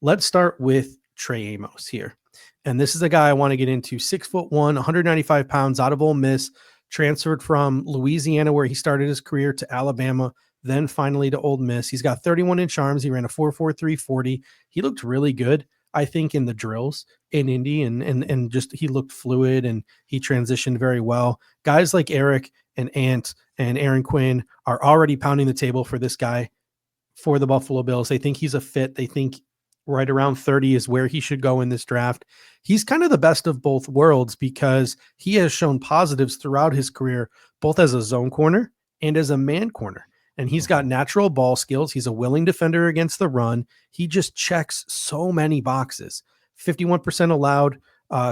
let's start with Trey Amos here. And this is a guy I want to get into. 6'1", 195 pounds, out of Ole Miss, transferred from Louisiana, where he started his career, to Alabama, then finally to Ole Miss. He's got 31-inch arms. He ran a 4.43 40. He looked really good, I think, in the drills in Indy, and just he looked fluid and he transitioned very well. Guys like Eric and Ant and Aaron Quinn are already pounding the table for this guy for the Buffalo Bills. They think he's a fit. They think right around 30 is where he should go in this draft. He's kind of the best of both worlds because he has shown positives throughout his career, both as a zone corner and as a man corner. And he's got natural ball skills. He's a willing defender against the run. He just checks so many boxes. 51% allowed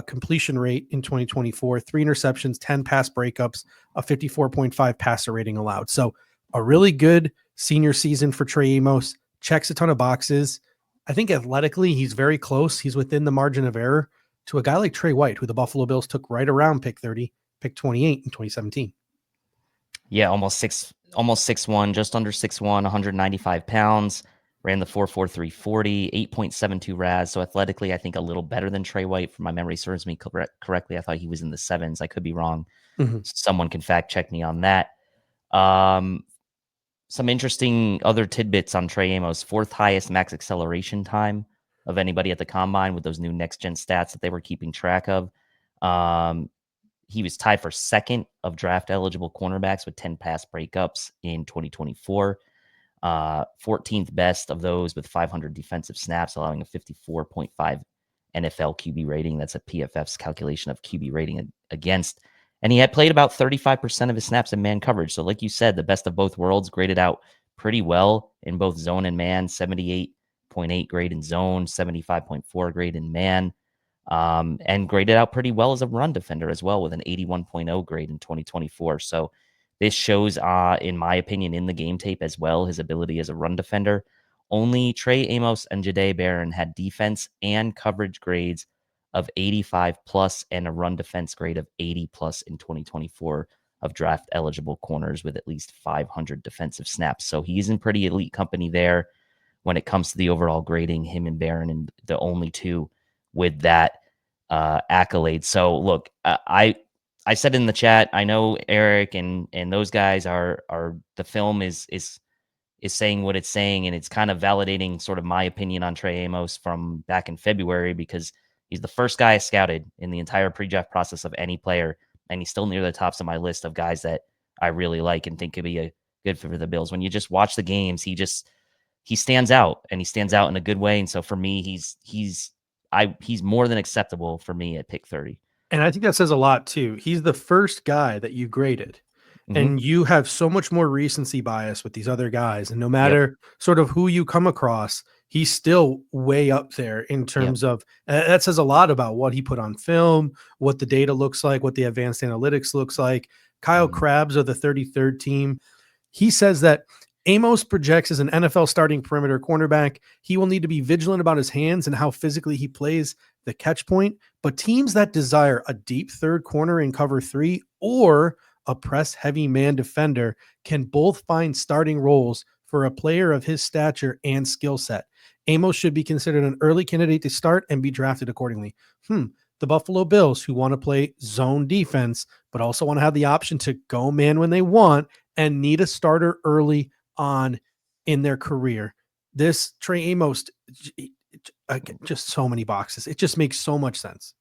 completion rate in 2024, 3 interceptions, 10 pass breakups, a 54.5 passer rating allowed. So a really good senior season for Trey Amos, checks a ton of boxes. I think athletically, he's very close. He's within the margin of error to a guy like Trey White, who the Buffalo Bills took right around pick 30, pick 28 in 2017. Yeah, almost 6'1", just under 6'1", 195 pounds, ran the 4.43 40, 8.72 RAS. So athletically, I think a little better than Trey White. If my memory serves me correctly, I thought he was in the 7s. I could be wrong. Mm-hmm. Someone can fact check me on that. Some interesting other tidbits on Trey Amos. 4th highest max acceleration time of anybody at the combine with those new next-gen stats that they were keeping track of. He was tied for 2nd of draft-eligible cornerbacks with 10 pass breakups in 2024. 14th best of those with 500 defensive snaps, allowing a 54.5 NFL QB rating. That's a PFF's calculation of QB rating against. And he had played about 35% of his snaps in man coverage. So like you said, the best of both worlds, graded out pretty well in both zone and man, 78.8 grade in zone, 75.4 grade in man, and graded out pretty well as a run defender as well with an 81.0 grade in 2024. So this shows, in my opinion, in the game tape as well, his ability as a run defender. Only Trey Amos and Jahdae Barron had defense and coverage grades of 85 plus and a run defense grade of 80 plus in 2024 of draft eligible corners with at least 500 defensive snaps. So he's in pretty elite company there when it comes to the overall grading, him and Barron, and the only two with that accolade. So look, I said in the chat, I know Eric and those guys are the film is saying what it's saying, and it's kind of validating sort of my opinion on Trey Amos from back in February, because he's the first guy I scouted in the entire pre-draft process of any player, and he's still near the tops of my list of guys that I really like and think could be a good fit for the Bills. When you just watch the games, he stands out, and he stands out in a good way. And so for me, he's more than acceptable for me at pick 30. And I think that says a lot too. He's the first guy that you graded. And you have so much more recency bias with these other guys. And no matter sort of who you come across, he's still way up there in terms of that says a lot about what he put on film, what the data looks like, what the advanced analytics looks like. Kyle Krabs of the 33rd team, he says that Amos projects as an NFL starting perimeter cornerback. He will need to be vigilant about his hands and how physically he plays the catch point. But teams that desire a deep third corner in cover 3 or a press heavy man defender can both find starting roles for a player of his stature and skill set. Amos should be considered an early candidate to start and be drafted accordingly. The Buffalo Bills, who want to play zone defense, but also want to have the option to go man when they want and need a starter early on in their career. This Trey Amos, just so many boxes. It just makes so much sense.